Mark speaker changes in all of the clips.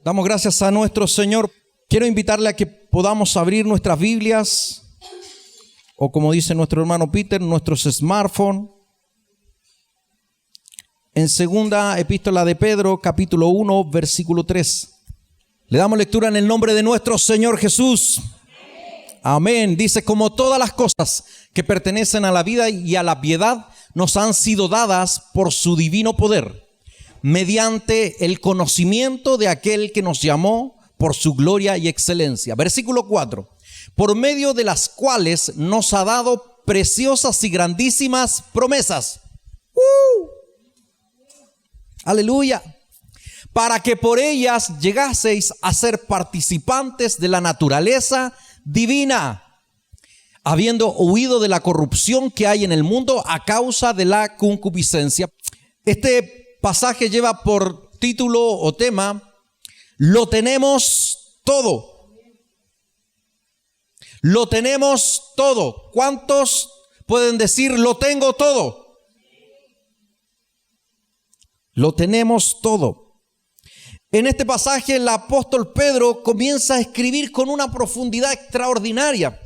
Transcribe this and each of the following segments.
Speaker 1: Damos gracias a nuestro Señor. Quiero invitarle a que podamos abrir nuestras Biblias, o como dice nuestro hermano Peter, nuestros smartphones. En segunda epístola de Pedro, capítulo 1, versículo 3. Le damos lectura en el nombre de nuestro Señor Jesús. Amén. Dice: como todas las cosas que pertenecen a la vida y a la piedad nos han sido dadas por su divino poder, mediante el conocimiento de aquel que nos llamó por su gloria y excelencia. Versículo 4. Por medio de las cuales nos ha dado preciosas y grandísimas promesas. Aleluya. Para que por ellas llegaseis a ser participantes de la naturaleza divina, habiendo huido de la corrupción que hay en el mundo a causa de la concupiscencia. Este pasaje lleva por título o tema: lo tenemos todo. Lo tenemos todo. ¿Cuántos pueden decir lo tengo todo? Lo tenemos todo. En este pasaje el apóstol Pedro comienza a escribir con una profundidad extraordinaria.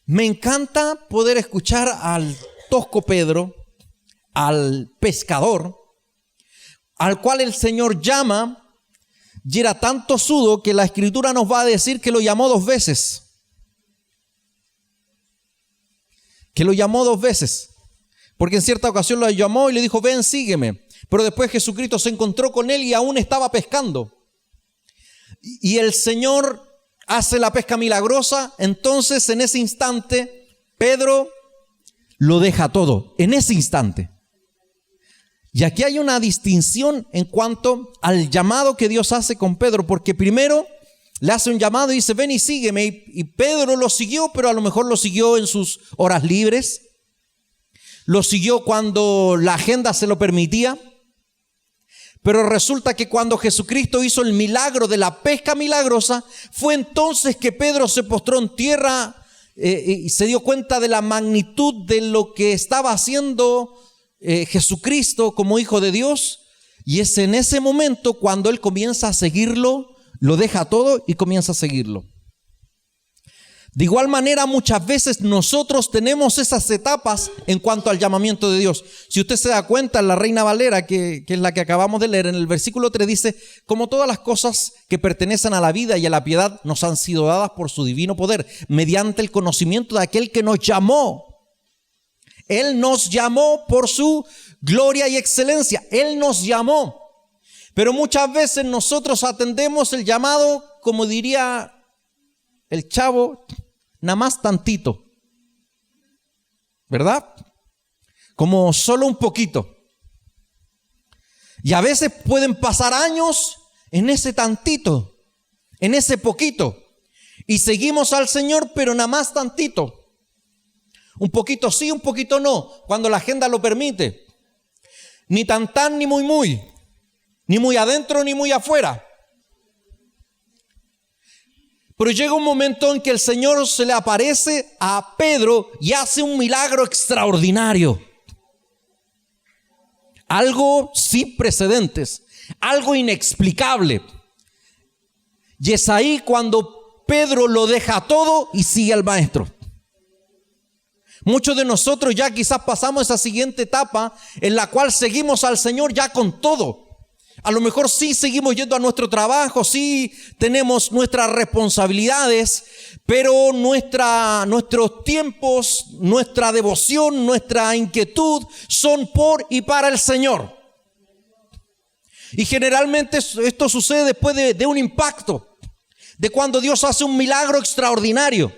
Speaker 1: Me encanta poder escuchar al tosco Pedro, al pescador, al cual el Señor llama, y era tan tosudo que la Escritura nos va a decir que lo llamó 2 veces. Que lo llamó 2 veces. Porque en cierta ocasión lo llamó y le dijo: ven, sígueme. Pero después Jesucristo se encontró con él y aún estaba pescando. Y el Señor hace la pesca milagrosa. Entonces en ese instante Pedro lo deja todo. En ese instante. Y aquí hay una distinción en cuanto al llamado que Dios hace con Pedro, porque primero le hace un llamado y dice: ven y sígueme. Y Pedro lo siguió, pero a lo mejor lo siguió en sus horas libres. Lo siguió cuando la agenda se lo permitía. Pero resulta que cuando Jesucristo hizo el milagro de la pesca milagrosa, fue entonces que Pedro se postró en tierra y se dio cuenta de la magnitud de lo que estaba haciendo Jesucristo como Hijo de Dios. Y es en ese momento cuando él comienza a seguirlo, lo deja todo y comienza a seguirlo. De igual manera, muchas veces nosotros tenemos esas etapas en cuanto al llamamiento de Dios. Si usted se da cuenta, en la Reina Valera, que es la que acabamos de leer, en el versículo 3 dice: como todas las cosas que pertenecen a la vida y a la piedad nos han sido dadas por su divino poder, mediante el conocimiento de aquel que nos llamó. Él nos llamó por su gloria y excelencia. Él nos llamó. Pero muchas veces nosotros atendemos el llamado, como diría el chavo, nada más tantito, ¿verdad? Como solo un poquito. Y a veces pueden pasar años en ese tantito, en ese poquito. Y seguimos al Señor, pero nada más tantito. Un poquito sí, un poquito no, cuando la agenda lo permite. Ni tan ni muy. Ni muy adentro ni muy afuera. Pero llega un momento en que el Señor se le aparece a Pedro y hace un milagro extraordinario. Algo sin precedentes, algo inexplicable. Y es ahí cuando Pedro lo deja todo y sigue al Maestro. Muchos de nosotros ya quizás pasamos esa siguiente etapa en la cual seguimos al Señor ya con todo. A lo mejor sí seguimos yendo a nuestro trabajo, sí tenemos nuestras responsabilidades, pero nuestros tiempos, nuestra devoción, nuestra inquietud son por y para el Señor. Y generalmente esto sucede después de un impacto, de cuando Dios hace un milagro extraordinario,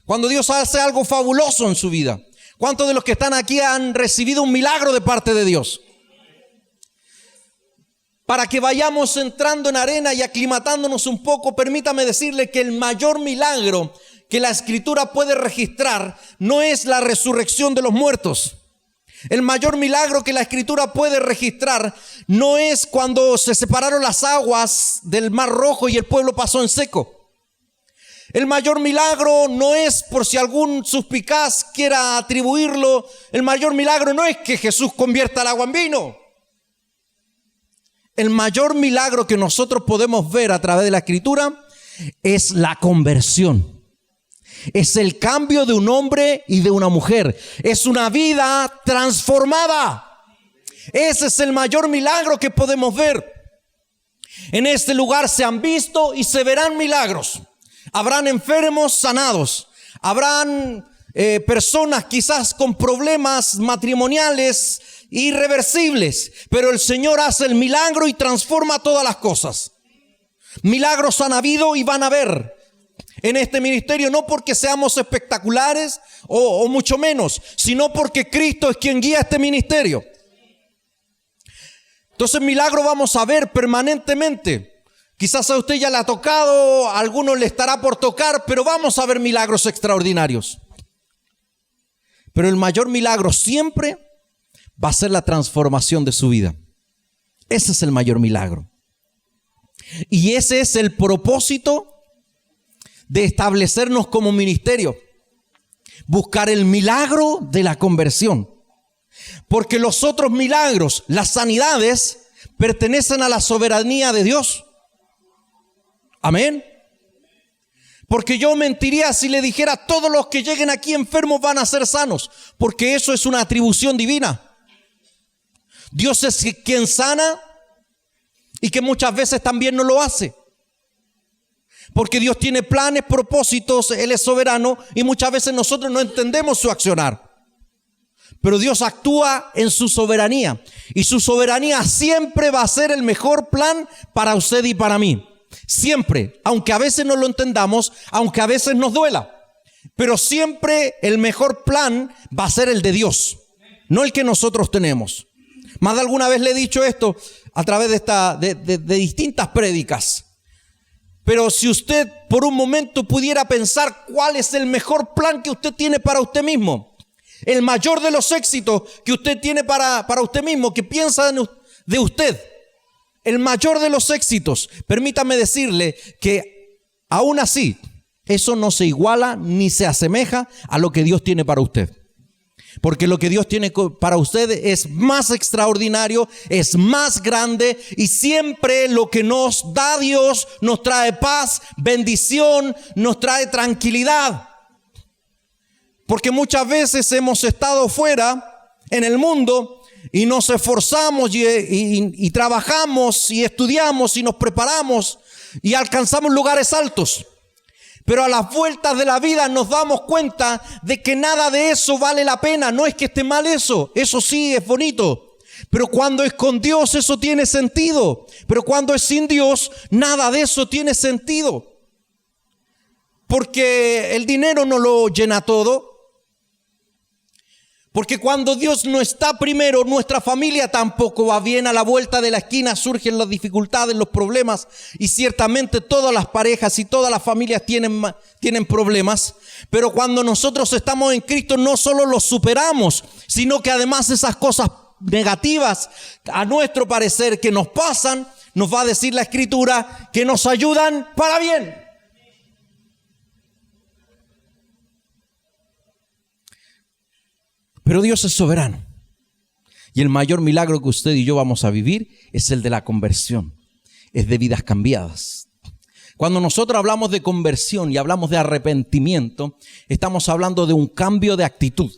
Speaker 1: cuando Dios hace algo fabuloso en su vida. ¿Cuántos de los que están aquí han recibido un milagro de parte de Dios? Para que vayamos entrando en arena y aclimatándonos un poco, permítame decirle que el mayor milagro que la Escritura puede registrar no es la resurrección de los muertos. El mayor milagro que la Escritura puede registrar no es cuando se separaron las aguas del Mar Rojo y el pueblo pasó en seco. El mayor milagro no es, por si algún suspicaz quiera atribuirlo, el mayor milagro no es que Jesús convierta el agua en vino. El mayor milagro que nosotros podemos ver a través de la Escritura es la conversión. Es el cambio de un hombre y de una mujer. Es una vida transformada. Ese es el mayor milagro que podemos ver. En este lugar se han visto y se verán milagros. Habrán enfermos sanados. Habrán personas quizás con problemas matrimoniales irreversibles. Pero el Señor hace el milagro y transforma todas las cosas. Milagros han habido y van a haber en este ministerio, no porque seamos espectaculares o mucho menos, sino porque Cristo es quien guía este ministerio. Entonces milagro vamos a ver permanentemente. Quizás a usted ya le ha tocado, a algunos le estará por tocar, pero vamos a ver milagros extraordinarios. Pero el mayor milagro siempre va a ser la transformación de su vida. Ese es el mayor milagro. Y ese es el propósito de establecernos como ministerio. Buscar el milagro de la conversión. Porque los otros milagros, las sanidades, pertenecen a la soberanía de Dios. Amén. Porque yo mentiría si le dijera todos los que lleguen aquí enfermos van a ser sanos. Porque eso es una atribución divina. Dios es quien sana y que muchas veces también no lo hace. Porque Dios tiene planes, propósitos, Él es soberano y muchas veces nosotros no entendemos su accionar. Pero Dios actúa en su soberanía y su soberanía siempre va a ser el mejor plan para usted y para mí. Siempre, aunque a veces no lo entendamos, aunque a veces nos duela. Pero siempre el mejor plan va a ser el de Dios, no el que nosotros tenemos. Más de alguna vez le he dicho esto a través de distintas prédicas. Pero si usted por un momento pudiera pensar cuál es el mejor plan que usted tiene para usted mismo, el mayor de los éxitos que usted tiene para usted mismo, que piensa de usted, el mayor de los éxitos, permítame decirle que aún así, eso no se iguala ni se asemeja a lo que Dios tiene para usted. Porque lo que Dios tiene para usted es más extraordinario, es más grande y siempre lo que nos da Dios nos trae paz, bendición, nos trae tranquilidad. Porque muchas veces hemos estado fuera en el mundo y nos esforzamos y trabajamos y estudiamos y nos preparamos y alcanzamos lugares altos. Pero a las vueltas de la vida nos damos cuenta de que nada de eso vale la pena. No es que esté mal eso sí es bonito. Pero cuando es con Dios eso tiene sentido. Pero cuando es sin Dios, nada de eso tiene sentido. Porque el dinero no lo llena todo. Porque cuando Dios no está primero, nuestra familia tampoco va bien. A la vuelta de la esquina surgen las dificultades, los problemas. Y ciertamente todas las parejas y todas las familias tienen problemas. Pero cuando nosotros estamos en Cristo no solo los superamos, sino que además esas cosas negativas, a nuestro parecer, que nos pasan, nos va a decir la Escritura que nos ayudan para bien. Pero Dios es soberano. Y el mayor milagro que usted y yo vamos a vivir es el de la conversión. Es de vidas cambiadas. Cuando nosotros hablamos de conversión y hablamos de arrepentimiento, estamos hablando de un cambio de actitud.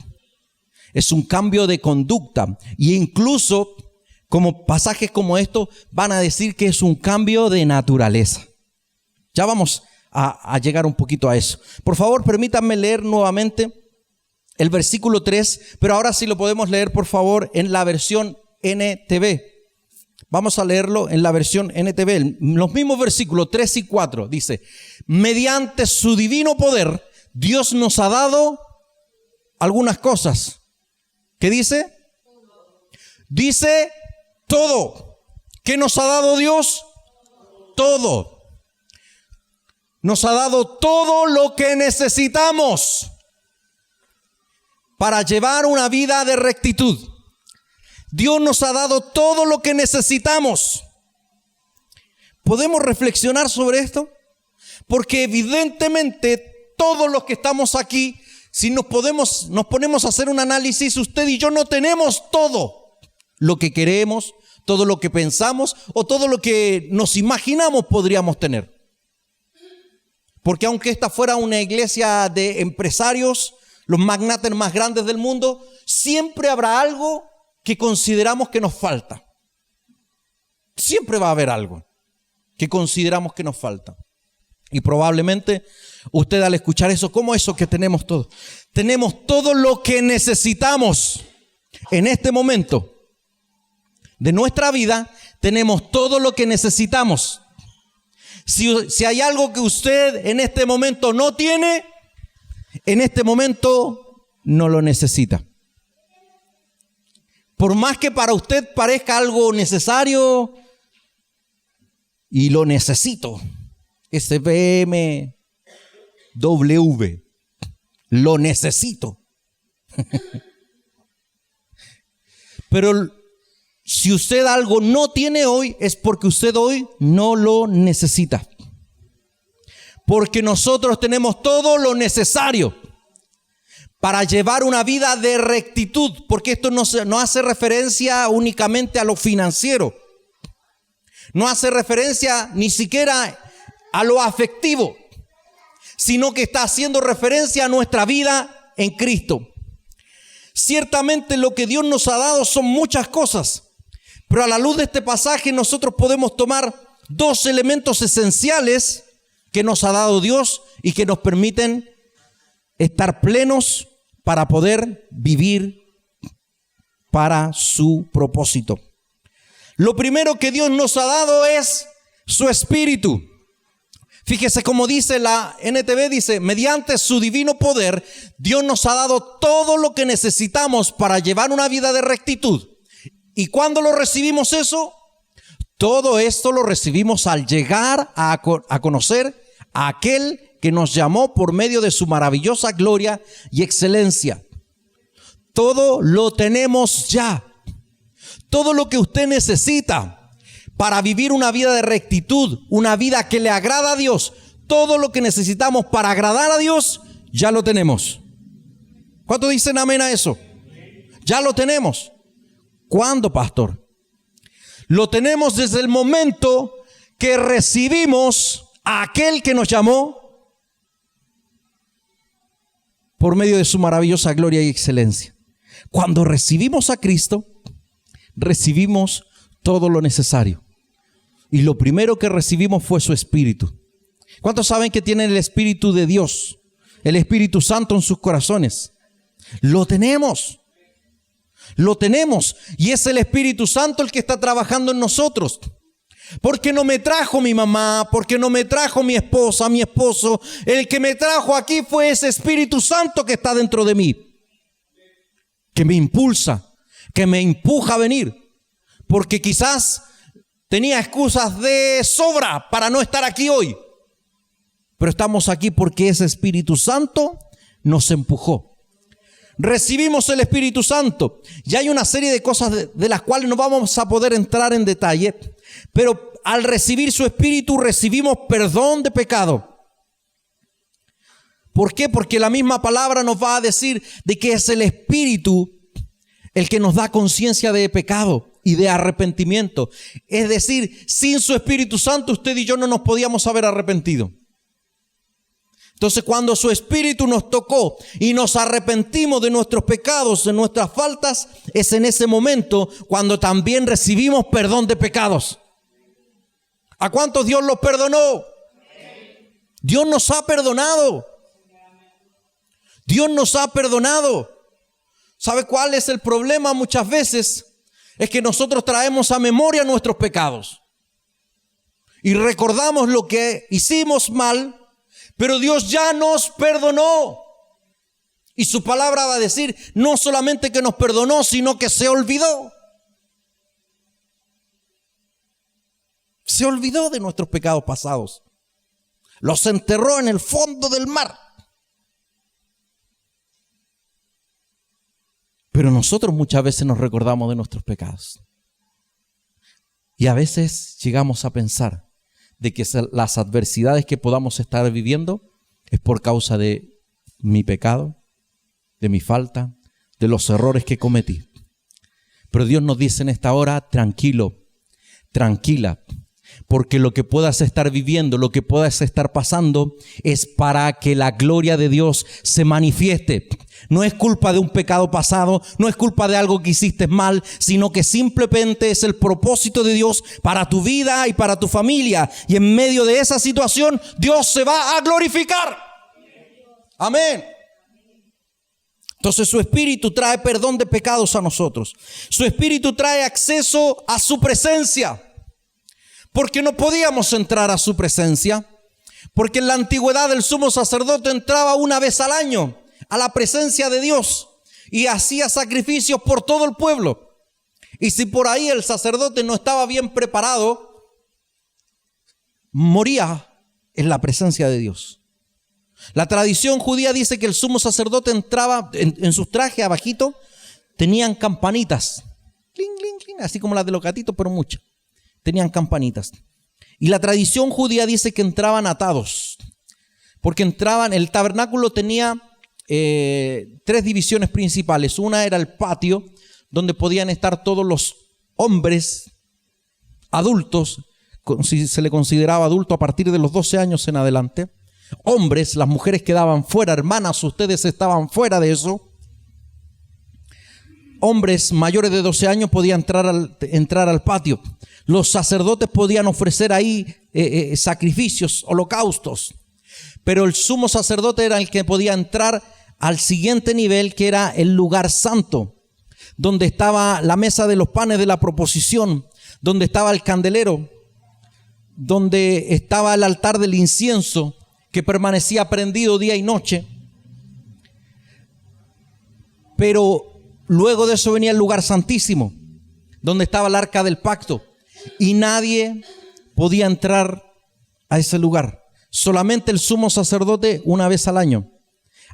Speaker 1: Es un cambio de conducta. Y incluso, como pasajes como estos, van a decir que es un cambio de naturaleza. Ya vamos a llegar un poquito a eso. Por favor, permítanme leer nuevamente el versículo 3, pero ahora sí lo podemos leer, por favor, en la versión NTV. Vamos a leerlo en la versión NTV. Los mismos versículos 3 y 4 dice: mediante su divino poder, Dios nos ha dado algunas cosas. ¿Qué dice? Dice todo. ¿Qué nos ha dado Dios? Todo. Nos ha dado todo lo que necesitamos para llevar una vida de rectitud. Dios nos ha dado todo lo que necesitamos. ¿Podemos reflexionar sobre esto? Porque evidentemente todos los que estamos aquí, si nos ponemos a hacer un análisis, usted y yo no tenemos todo lo que queremos, todo lo que pensamos o todo lo que nos imaginamos podríamos tener. Porque aunque esta fuera una iglesia de empresarios, los magnates más grandes del mundo, siempre habrá algo que consideramos que nos falta. Siempre va a haber algo que consideramos que nos falta. Y probablemente usted al escuchar eso, ¿cómo eso que tenemos todo? Tenemos todo lo que necesitamos en este momento de nuestra vida. Tenemos todo lo que necesitamos. Si hay algo que usted en este momento no tiene, en este momento no lo necesita. Por más que para usted parezca algo necesario, y lo necesito, ese BMW, lo necesito. Pero si usted algo no tiene hoy, es porque usted hoy no lo necesita. Porque nosotros tenemos todo lo necesario para llevar una vida de rectitud. Porque esto no hace referencia únicamente a lo financiero. No hace referencia ni siquiera a lo afectivo, sino que está haciendo referencia a nuestra vida en Cristo. Ciertamente lo que Dios nos ha dado son muchas cosas, pero a la luz de este pasaje nosotros podemos tomar dos elementos esenciales que nos ha dado Dios y que nos permiten estar plenos para poder vivir para su propósito. Lo primero que Dios nos ha dado es su Espíritu. Fíjese cómo dice la NTV, dice, mediante su divino poder, Dios nos ha dado todo lo que necesitamos para llevar una vida de rectitud. ¿Y cuándo lo recibimos eso? Todo esto lo recibimos al llegar a conocer a aquel que nos llamó por medio de su maravillosa gloria y excelencia. Todo lo tenemos ya. Todo lo que usted necesita para vivir una vida de rectitud, una vida que le agrada a Dios, todo lo que necesitamos para agradar a Dios, ya lo tenemos. ¿Cuántos dicen amén a eso? Ya lo tenemos. ¿Cuándo, pastor? Lo tenemos desde el momento que recibimos a aquel que nos llamó por medio de su maravillosa gloria y excelencia. Cuando recibimos a Cristo, recibimos todo lo necesario. Y lo primero que recibimos fue su Espíritu. ¿Cuántos saben que tienen el Espíritu de Dios, el Espíritu Santo en sus corazones? Lo tenemos. Lo tenemos. Y es el Espíritu Santo el que está trabajando en nosotros. Porque no me trajo mi mamá, porque no me trajo mi esposa, mi esposo. El que me trajo aquí fue ese Espíritu Santo que está dentro de mí, que me impulsa, que me empuja a venir. Porque quizás tenía excusas de sobra para no estar aquí hoy. Pero estamos aquí porque ese Espíritu Santo nos empujó. Recibimos el Espíritu Santo. Y hay una serie de cosas de las cuales no vamos a poder entrar en detalle. Pero al recibir su Espíritu recibimos perdón de pecado. ¿Por qué? Porque la misma palabra nos va a decir de que es el Espíritu el que nos da conciencia de pecado y de arrepentimiento. Es decir, sin su Espíritu Santo usted y yo no nos podíamos haber arrepentido. Entonces cuando su Espíritu nos tocó y nos arrepentimos de nuestros pecados, de nuestras faltas, es en ese momento cuando también recibimos perdón de pecados. ¿A cuántos Dios los perdonó? Dios nos ha perdonado. Dios nos ha perdonado. ¿Sabe cuál es el problema muchas veces? Es que nosotros traemos a memoria nuestros pecados y recordamos lo que hicimos mal, pero Dios ya nos perdonó. Y su palabra va a decir no solamente que nos perdonó, sino que se olvidó. Se olvidó de nuestros pecados pasados. Los enterró en el fondo del mar. Pero nosotros muchas veces nos recordamos de nuestros pecados. Y a veces llegamos a pensar de que las adversidades que podamos estar viviendo es por causa de mi pecado, de mi falta, de los errores que cometí. Pero Dios nos dice en esta hora, tranquilo, tranquila, porque lo que puedas estar viviendo, lo que puedas estar pasando es para que la gloria de Dios se manifieste. No es culpa de un pecado pasado, no es culpa de algo que hiciste mal, sino que simplemente es el propósito de Dios para tu vida y para tu familia. Y en medio de esa situación, Dios se va a glorificar. Amén. Entonces su Espíritu trae perdón de pecados a nosotros. Su Espíritu trae acceso a su presencia. Porque no podíamos entrar a su presencia. Porque en la antigüedad el sumo sacerdote entraba una vez al año a la presencia de Dios y hacía sacrificios por todo el pueblo. Y si por ahí el sacerdote no estaba bien preparado, moría en la presencia de Dios. La tradición judía dice que el sumo sacerdote entraba en sus trajes abajito, tenían campanitas, cling, cling, cling, así como las de los gatitos, pero muchas. Tenían campanitas. Y la tradición judía dice que entraban atados, porque entraban, el tabernáculo tenía 3 divisiones principales. Una era el patio, donde podían estar todos los hombres adultos, si se le consideraba adulto a partir de los 12 años en adelante. Hombres, las mujeres quedaban fuera. Hermanas, ustedes estaban fuera de eso. Hombres mayores de 12 años podían entrar al patio. Los sacerdotes podían ofrecer ahí sacrificios, holocaustos. Pero el sumo sacerdote era el que podía entrar al siguiente nivel, que era el lugar santo, donde estaba la mesa de los panes de la proposición, donde estaba el candelero, donde estaba el altar del incienso, que permanecía prendido día y noche. Pero luego de eso venía el lugar santísimo, donde estaba el arca del pacto, y nadie podía entrar a ese lugar. Solamente el sumo sacerdote una vez al año.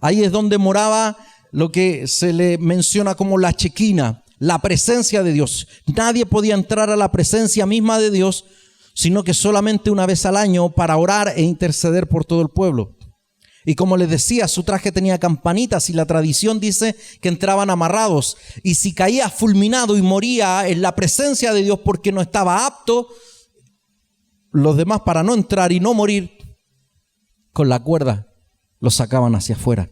Speaker 1: Ahí es donde moraba lo que se le menciona como la chequina, la presencia de Dios. Nadie podía entrar a la presencia misma de Dios, sino que solamente una vez al año para orar e interceder por todo el pueblo. Y como les decía, su traje tenía campanitas y la tradición dice que entraban amarrados. Y si caía fulminado y moría en la presencia de Dios porque no estaba apto, los demás, para no entrar y no morir, con la cuerda lo sacaban hacia afuera.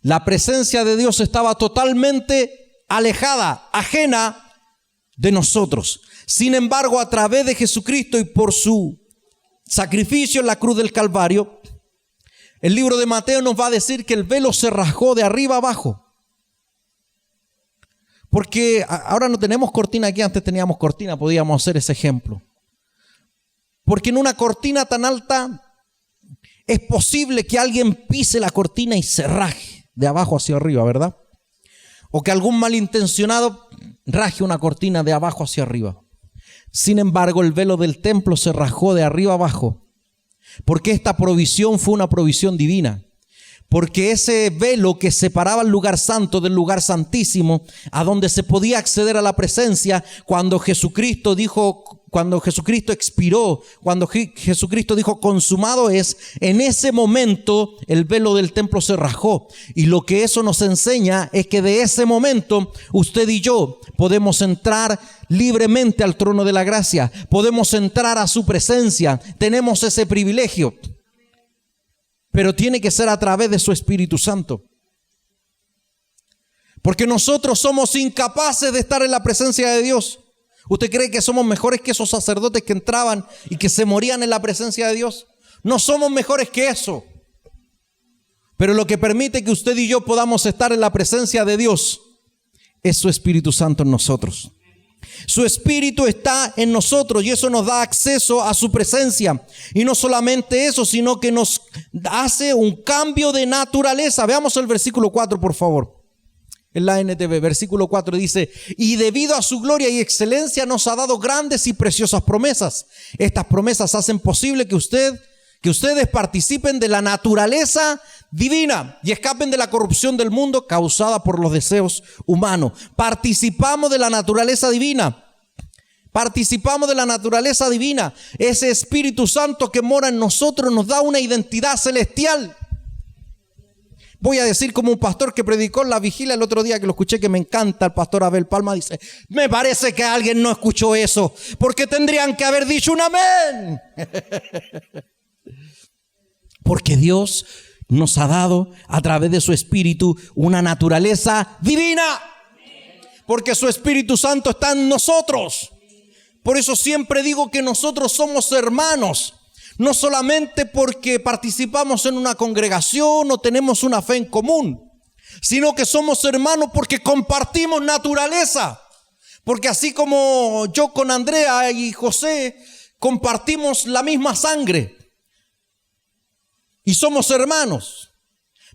Speaker 1: La presencia de Dios estaba totalmente alejada, ajena de nosotros. Sin embargo, a través de Jesucristo y por su sacrificio en la cruz del Calvario, el libro de Mateo nos va a decir que el velo se rasgó de arriba abajo. Porque ahora no tenemos cortina aquí, antes teníamos cortina, podíamos hacer ese ejemplo. Porque en una cortina tan alta es posible que alguien pise la cortina y se raje de abajo hacia arriba, ¿verdad? O que algún malintencionado raje una cortina de abajo hacia arriba. Sin embargo, el velo del templo se rajó de arriba abajo, porque esta provisión fue una provisión divina. Porque ese velo que separaba el lugar santo del lugar santísimo, a donde se podía acceder a la presencia, cuando Jesucristo expiró, cuando Jesucristo dijo consumado es, en ese momento el velo del templo se rajó. Y lo que eso nos enseña es que de ese momento usted y yo podemos entrar libremente al trono de la gracia, podemos entrar a su presencia, tenemos ese privilegio. Pero tiene que ser a través de su Espíritu Santo. Porque nosotros somos incapaces de estar en la presencia de Dios. ¿Usted cree que somos mejores que esos sacerdotes que entraban y que se morían en la presencia de Dios? No somos mejores que eso. Pero lo que permite que usted y yo podamos estar en la presencia de Dios es su Espíritu Santo en nosotros. Su Espíritu está en nosotros y eso nos da acceso a su presencia. Y no solamente eso, sino que nos hace un cambio de naturaleza. Veamos el versículo 4, por favor. En la NTV, versículo 4 dice: y debido a su gloria y excelencia nos ha dado grandes y preciosas promesas. Estas promesas hacen posible que ustedes participen de la naturaleza divina y escapen de la corrupción del mundo causada por los deseos humanos. Participamos de la naturaleza divina. Participamos de la naturaleza divina. Ese Espíritu Santo que mora en nosotros nos da una identidad celestial. Voy a decir como un pastor que predicó en la vigilia el otro día, que lo escuché, que me encanta, el pastor Abel Palma, dice: me parece que alguien no escuchó eso, porque tendrían que haber dicho un amén. Porque Dios nos ha dado a través de su Espíritu una naturaleza divina. Porque su Espíritu Santo está en nosotros. Por eso siempre digo que nosotros somos hermanos. No solamente porque participamos en una congregación o tenemos una fe en común, sino que somos hermanos porque compartimos naturaleza. Porque así como yo con Andrea y José compartimos la misma sangre y somos hermanos,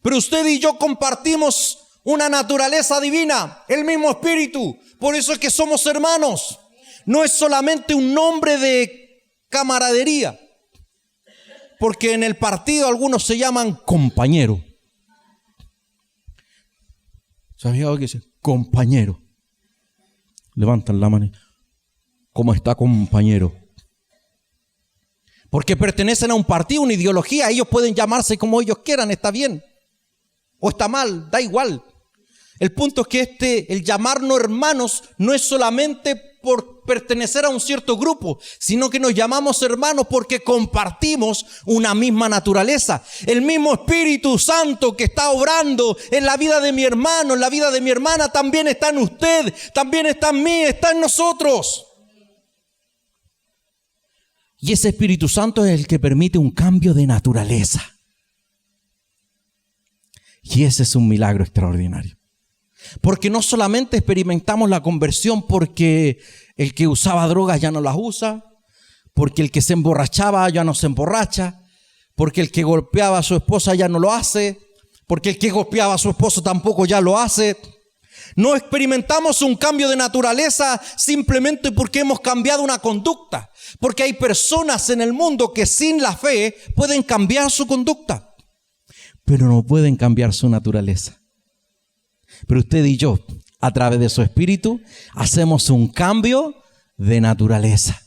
Speaker 1: pero usted y yo compartimos una naturaleza divina, el mismo espíritu. Por eso es que somos hermanos. No es solamente un nombre de camaradería, porque en el partido algunos se llaman compañero. ¿Sabía algo que dice? Compañero. Levantan la mano. ¿Cómo está, compañero? Porque pertenecen a un partido, una ideología. Ellos pueden llamarse como ellos quieran, está bien. O está mal, da igual. El punto es que el llamarnos hermanos no es solamente por pertenecer a un cierto grupo, sino que nos llamamos hermanos porque compartimos una misma naturaleza. El mismo Espíritu Santo que está obrando en la vida de mi hermano, en la vida de mi hermana, también está en usted, también está en mí, está en nosotros. Y ese Espíritu Santo es el que permite un cambio de naturaleza. Y ese es un milagro extraordinario. Porque no solamente experimentamos la conversión porque el que usaba drogas ya no las usa, porque el que se emborrachaba ya no se emborracha, porque el que golpeaba a su esposa ya no lo hace, porque el que golpeaba a su esposo tampoco ya lo hace. No experimentamos un cambio de naturaleza simplemente porque hemos cambiado una conducta, porque hay personas en el mundo que sin la fe pueden cambiar su conducta, pero no pueden cambiar su naturaleza. Pero usted y yo, a través de su Espíritu, hacemos un cambio de naturaleza.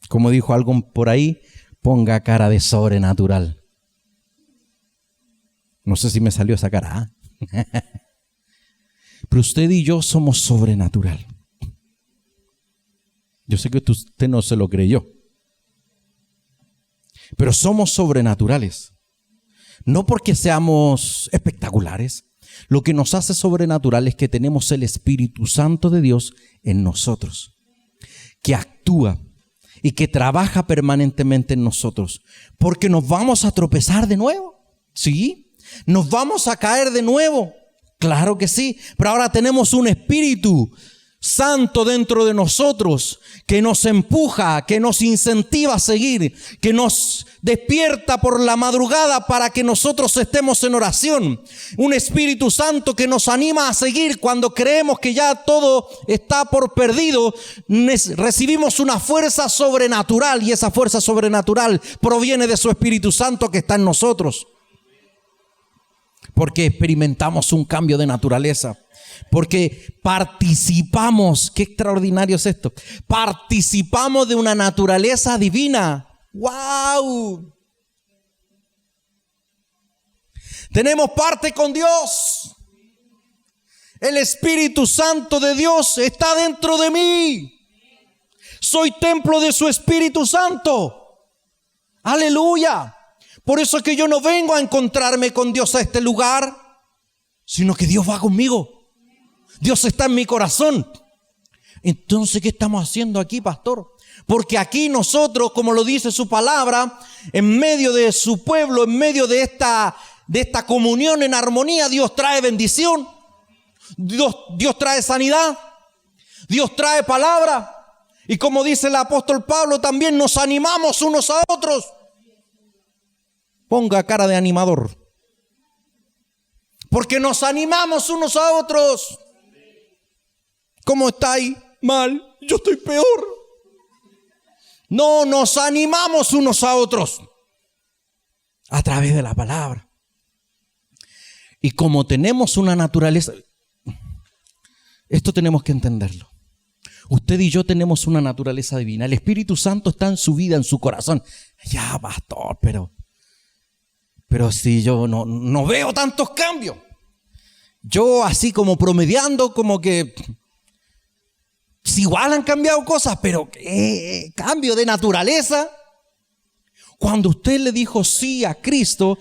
Speaker 1: Como dijo algo por ahí, ponga cara de sobrenatural. No sé si me salió esa cara, ¿eh? Pero usted y yo somos sobrenatural. Yo sé que usted no se lo creyó, pero somos sobrenaturales. No porque seamos espectaculares. Lo que nos hace sobrenatural es que tenemos el Espíritu Santo de Dios en nosotros, que actúa y que trabaja permanentemente en nosotros. Porque nos vamos a tropezar de nuevo, ¿sí? Nos vamos a caer de nuevo, claro que sí. Pero ahora tenemos un Espíritu Santo dentro de nosotros que nos empuja, que nos incentiva a seguir, que nos despierta por la madrugada para que nosotros estemos en oración. Un Espíritu Santo que nos anima a seguir cuando creemos que ya todo está por perdido. Recibimos una fuerza sobrenatural y esa fuerza sobrenatural proviene de su Espíritu Santo que está en nosotros. Porque experimentamos un cambio de naturaleza. Porque participamos, qué extraordinario es esto, participamos de una naturaleza divina. ¡Wow! Tenemos parte con Dios. El Espíritu Santo de Dios está dentro de mí. Soy templo de su Espíritu Santo. ¡Aleluya! Por eso es que yo no vengo a encontrarme con Dios a este lugar, sino que Dios va conmigo. Dios está en mi corazón. Entonces, ¿qué estamos haciendo aquí, pastor? Porque aquí nosotros, como lo dice su palabra, en medio de su pueblo, en medio de esta comunión en armonía, Dios trae bendición. Dios trae sanidad. Dios trae palabra. Y como dice el apóstol Pablo, también nos animamos unos a otros. Ponga cara de animador. Porque nos animamos unos a otros. ¿Cómo estáis? Mal. Yo estoy peor. No, nos animamos unos a otros a través de la palabra. Y como tenemos una naturaleza, esto tenemos que entenderlo. Usted y yo tenemos una naturaleza divina. El Espíritu Santo está en su vida, en su corazón. Ya, pastor, pero Pero si yo no veo tantos cambios. Yo así como promediando, como que si igual han cambiado cosas, pero cambio de naturaleza. Cuando usted le dijo sí a Cristo,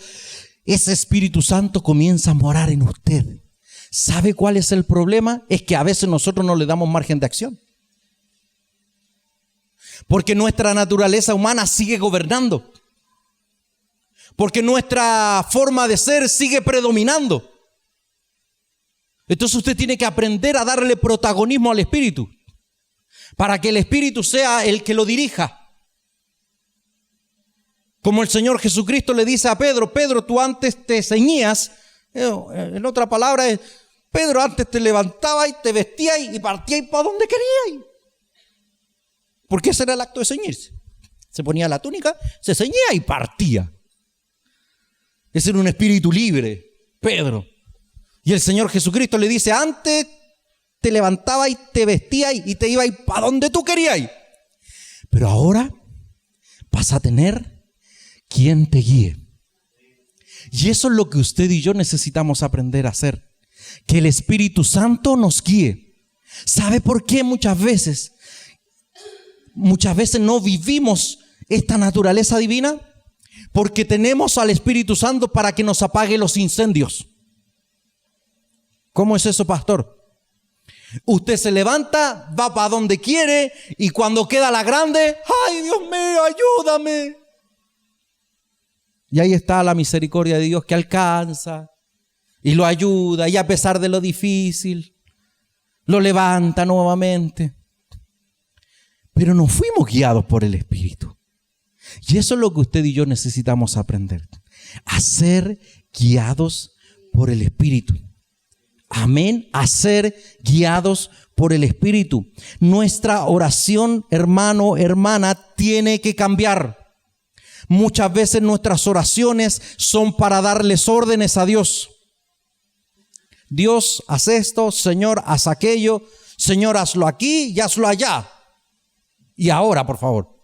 Speaker 1: ese Espíritu Santo comienza a morar en usted. ¿Sabe cuál es el problema? Es que a veces nosotros no le damos margen de acción. Porque nuestra naturaleza humana sigue gobernando. Porque nuestra forma de ser sigue predominando. Entonces usted tiene que aprender a darle protagonismo al Espíritu, para que el Espíritu sea el que lo dirija. Como el Señor Jesucristo le dice a Pedro: Pedro, tú antes te ceñías, en otra palabra es, Pedro, antes te levantabas y te vestías y partías para donde querías. Porque ese era el acto de ceñirse. Se ponía la túnica, se ceñía y partía. Ese era un espíritu libre, Pedro. Y el Señor Jesucristo le dice: antes te levantabas y te vestías y te ibas para donde tú querías. Pero ahora vas a tener quien te guíe. Y eso es lo que usted y yo necesitamos aprender a hacer. Que el Espíritu Santo nos guíe. ¿Sabe por qué muchas veces no vivimos esta naturaleza divina? Porque tenemos al Espíritu Santo para que nos apague los incendios. ¿Cómo es eso, pastor? Usted se levanta, va para donde quiere y cuando queda la grande, ¡ay, Dios mío, ayúdame! Y ahí está la misericordia de Dios que alcanza y lo ayuda, y a pesar de lo difícil, lo levanta nuevamente. Pero no fuimos guiados por el Espíritu. Y eso es lo que usted y yo necesitamos aprender. A ser guiados por el Espíritu. Amén. A ser guiados por el Espíritu. Nuestra oración, hermano, hermana, tiene que cambiar. Muchas veces nuestras oraciones son para darles órdenes a Dios. Dios, haz esto, Señor, haz aquello, Señor, hazlo aquí y hazlo allá. Y ahora, por favor.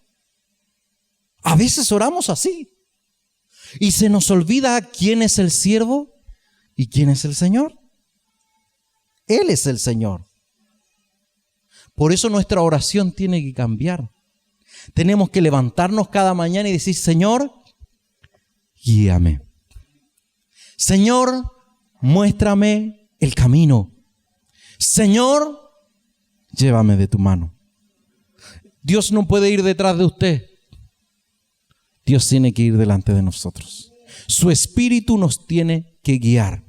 Speaker 1: A veces oramos así. Y se nos olvida quién es el siervo y quién es el Señor. Él es el Señor. Por eso nuestra oración tiene que cambiar. Tenemos que levantarnos cada mañana y decir: Señor, guíame. Señor, muéstrame el camino. Señor, llévame de tu mano. Dios no puede ir detrás de usted. Dios tiene que ir delante de nosotros. Su Espíritu nos tiene que guiar.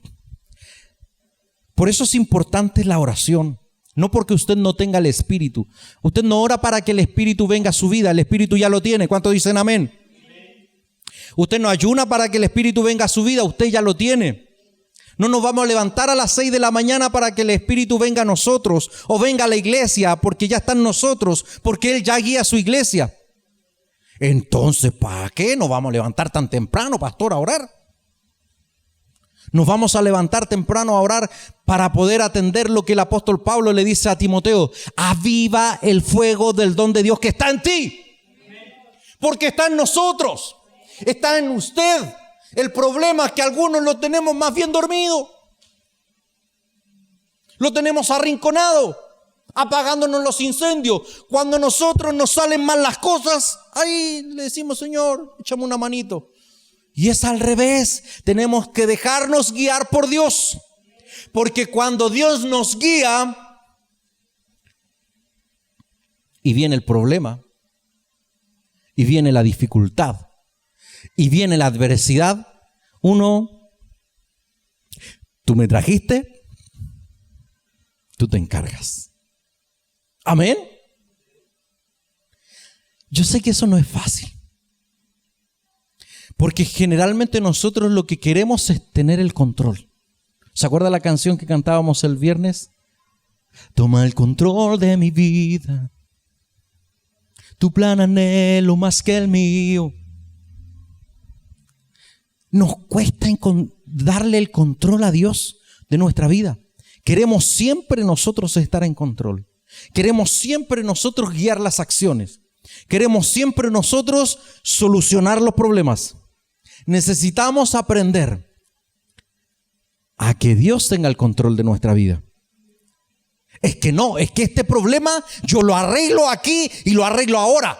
Speaker 1: Por eso es importante la oración. No porque usted no tenga el Espíritu. Usted no ora para que el Espíritu venga a su vida. El Espíritu ya lo tiene. ¿Cuántos dicen amén? Usted no ayuna para que el Espíritu venga a su vida. Usted ya lo tiene. No nos vamos a levantar a las 6 de la mañana para que el Espíritu venga a nosotros o venga a la iglesia porque ya está en nosotros, porque Él ya guía a su iglesia. Entonces, ¿para qué nos vamos a levantar tan temprano, pastor, a orar? Nos vamos a levantar temprano a orar para poder atender lo que el apóstol Pablo le dice a Timoteo: aviva el fuego del don de Dios que está en ti. Porque está en nosotros, está en usted. El problema es que algunos lo tenemos más bien dormido. Lo tenemos arrinconado, apagándonos los incendios. Cuando a nosotros nos salen mal las cosas, ahí le decimos: Señor, échame una manito. Y es al revés. Tenemos que dejarnos guiar por Dios. Porque cuando Dios nos guía y viene el problema, y viene la dificultad, y viene la adversidad, tú me trajiste, tú te encargas. Amén. Yo sé que eso no es fácil. Porque generalmente nosotros lo que queremos es tener el control. ¿Se acuerda la canción que cantábamos el viernes? Toma el control de mi vida. Tu plan anhelo más que el mío. Nos cuesta darle el control a Dios de nuestra vida. Queremos siempre nosotros estar en control. Queremos siempre nosotros guiar las acciones. Queremos siempre nosotros solucionar los problemas. Necesitamos aprender a que Dios tenga el control de nuestra vida. Es que este problema yo lo arreglo aquí y lo arreglo ahora.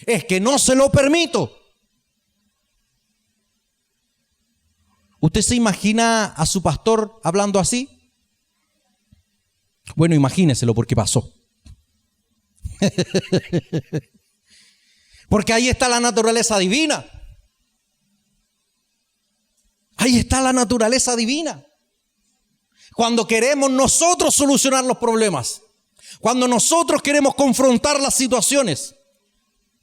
Speaker 1: Es que no se lo permito. ¿Usted se imagina a su pastor hablando así? Bueno, imagíneselo porque pasó. Porque ahí está la naturaleza divina. Ahí está la naturaleza divina. Cuando queremos nosotros solucionar los problemas, cuando nosotros queremos confrontar las situaciones,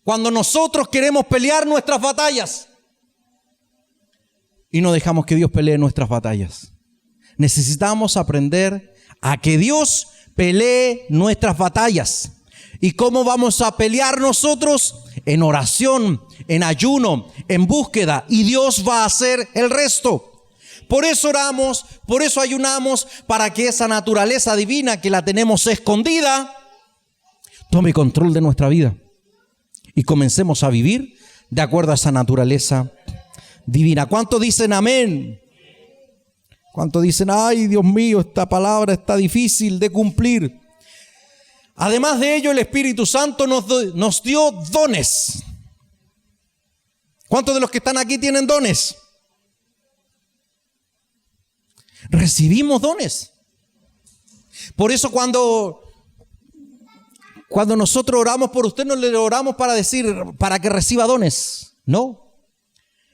Speaker 1: cuando nosotros queremos pelear nuestras batallas y no dejamos que Dios pelee nuestras batallas. Necesitamos aprender a que Dios pelee nuestras batallas. ¿Y cómo vamos a pelear nosotros? En oración, en ayuno, en búsqueda, y Dios va a hacer el resto. Por eso oramos, por eso ayunamos, para que esa naturaleza divina que la tenemos escondida tome control de nuestra vida y comencemos a vivir de acuerdo a esa naturaleza divina. ¿Cuántos dicen amén? ¿Cuántos dicen, ay Dios mío, esta palabra está difícil de cumplir? Además de ello, el Espíritu Santo nos dio dones. ¿Cuántos de los que están aquí tienen dones? Recibimos dones. Por eso cuando nosotros oramos por usted, no le oramos para decir, para que reciba dones. No.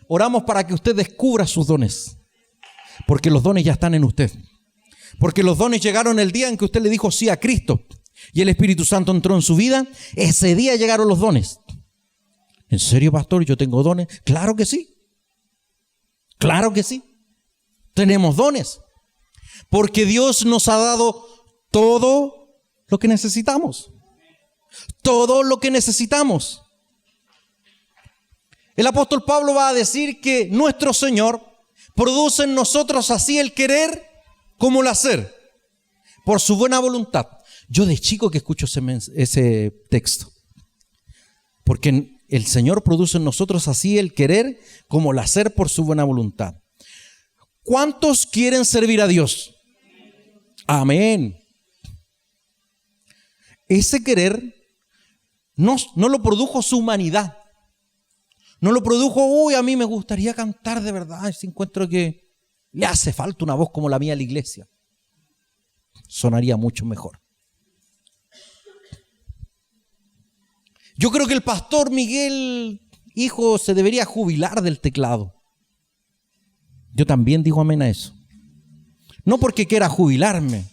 Speaker 1: Oramos para que usted descubra sus dones. Porque los dones ya están en usted. Porque los dones llegaron el día en que usted le dijo sí a Cristo. Y el Espíritu Santo entró en su vida. Ese día llegaron los dones. ¿En serio, pastor? ¿Yo tengo dones? Claro que sí. Claro que sí. Tenemos dones. Porque Dios nos ha dado todo lo que necesitamos. Todo lo que necesitamos. El apóstol Pablo va a decir que nuestro Señor produce en nosotros así el querer como el hacer, por su buena voluntad. Yo de chico que escucho ese texto. Porque el Señor produce en nosotros así el querer como el hacer por su buena voluntad. ¿Cuántos quieren servir a Dios? Amén. Ese querer no lo produjo su humanidad. No lo produjo, uy, a mí me gustaría cantar de verdad. Si encuentro que le hace falta una voz como la mía a la iglesia. Sonaría mucho mejor. Yo creo que el pastor Miguel, hijo, se debería jubilar del teclado. Yo también digo amén a eso. No porque quiera jubilarme,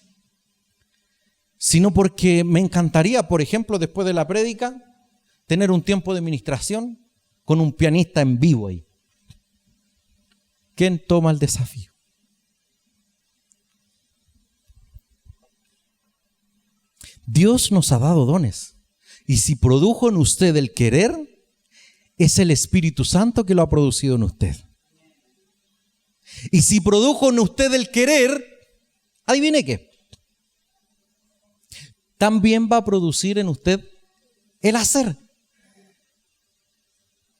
Speaker 1: sino porque me encantaría, por ejemplo, después de la prédica, tener un tiempo de ministración con un pianista en vivo ahí. ¿Quién toma el desafío? Dios nos ha dado dones. Y si produjo en usted el querer, es el Espíritu Santo que lo ha producido en usted. Y si produjo en usted el querer, adivine qué, también va a producir en usted el hacer.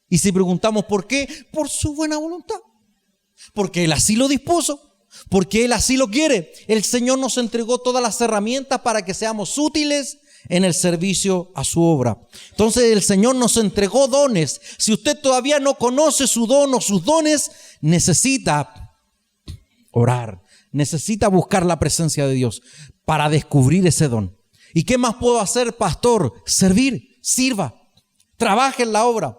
Speaker 1: Y si preguntamos por qué, por su buena voluntad. Porque Él así lo dispuso, porque Él así lo quiere. El Señor nos entregó todas las herramientas para que seamos útiles en el servicio a su obra. Entonces el Señor nos entregó dones. Si usted todavía no conoce su don o sus dones, necesita orar, necesita buscar la presencia de Dios para descubrir ese don. ¿Y qué más puedo hacer, pastor? Servir, sirva, trabaje en la obra.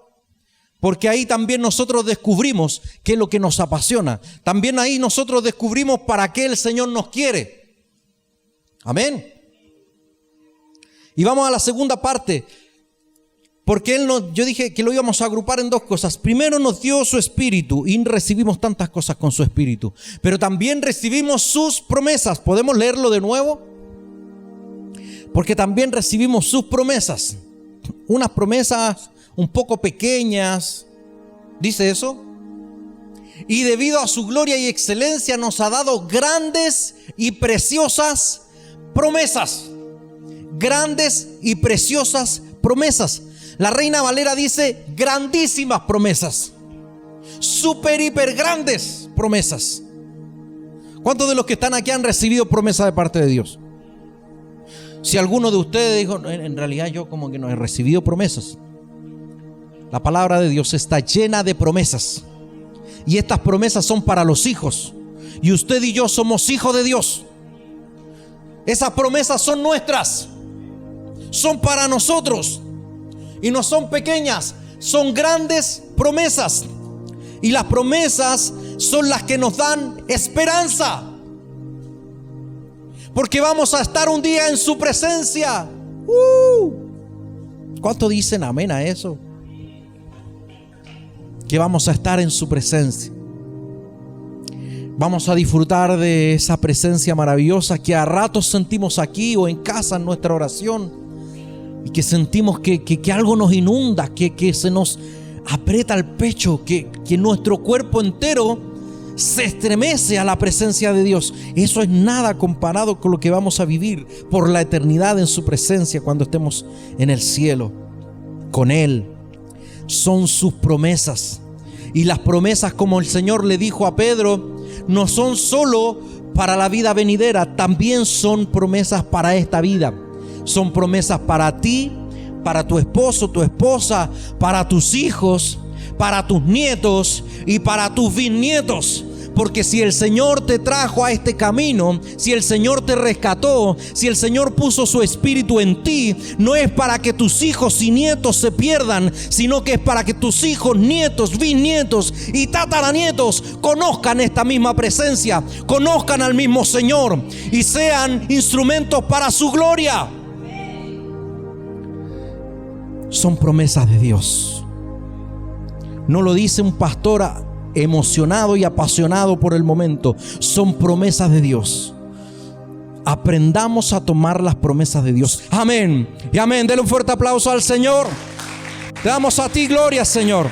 Speaker 1: Porque ahí también nosotros descubrimos qué es lo que nos apasiona. También ahí nosotros descubrimos para qué el Señor nos quiere. Amén. Y vamos a la segunda parte. Porque yo dije que lo íbamos a agrupar en dos cosas. Primero nos dio su espíritu y recibimos tantas cosas con su espíritu. Pero también recibimos sus promesas. ¿Podemos leerlo de nuevo? Porque también recibimos sus promesas. Unas promesas un poco pequeñas. ¿Dice eso? Y debido a su gloria y excelencia nos ha dado grandes y preciosas promesas. Grandes y preciosas promesas. La Reina Valera dice grandísimas promesas. súper, hiper grandes promesas. ¿Cuántos de los que están aquí han recibido promesas de parte de Dios? Si alguno de ustedes dijo, en realidad yo como que no he recibido promesas. La palabra de Dios está llena de promesas. Y estas promesas son para los hijos. Y usted y yo somos hijos de Dios. Esas promesas son nuestras. Son para nosotros. Y no son pequeñas, son grandes promesas. Y las promesas son las que nos dan esperanza. Porque vamos a estar un día en su presencia. ¿Cuánto dicen amén a eso? Que vamos a estar en su presencia. Vamos a disfrutar de esa presencia maravillosa que a ratos sentimos aquí o en casa en nuestra oración. Y que sentimos que algo nos inunda, que se nos aprieta el pecho, que nuestro cuerpo entero se estremece a la presencia de Dios. Eso es nada comparado con lo que vamos a vivir por la eternidad en su presencia cuando estemos en el cielo con Él. Son sus promesas. Y las promesas, como el Señor le dijo a Pedro, no son solo para la vida venidera, también son promesas para esta vida. Son promesas para ti, para tu esposo, tu esposa, para tus hijos, para tus nietos y para tus bisnietos. Porque si el Señor te trajo a este camino, si el Señor te rescató, si el Señor puso su espíritu en ti, no es para que tus hijos y nietos se pierdan, sino que es para que tus hijos, nietos, bisnietos y tataranietos conozcan esta misma presencia, conozcan al mismo Señor y sean instrumentos para su gloria. Son promesas de Dios. No lo dice un pastor emocionado y apasionado por el momento. Son promesas de Dios. Aprendamos a tomar las promesas de Dios. Amén y amén. Dele un fuerte aplauso al Señor. Te damos a ti gloria, Señor.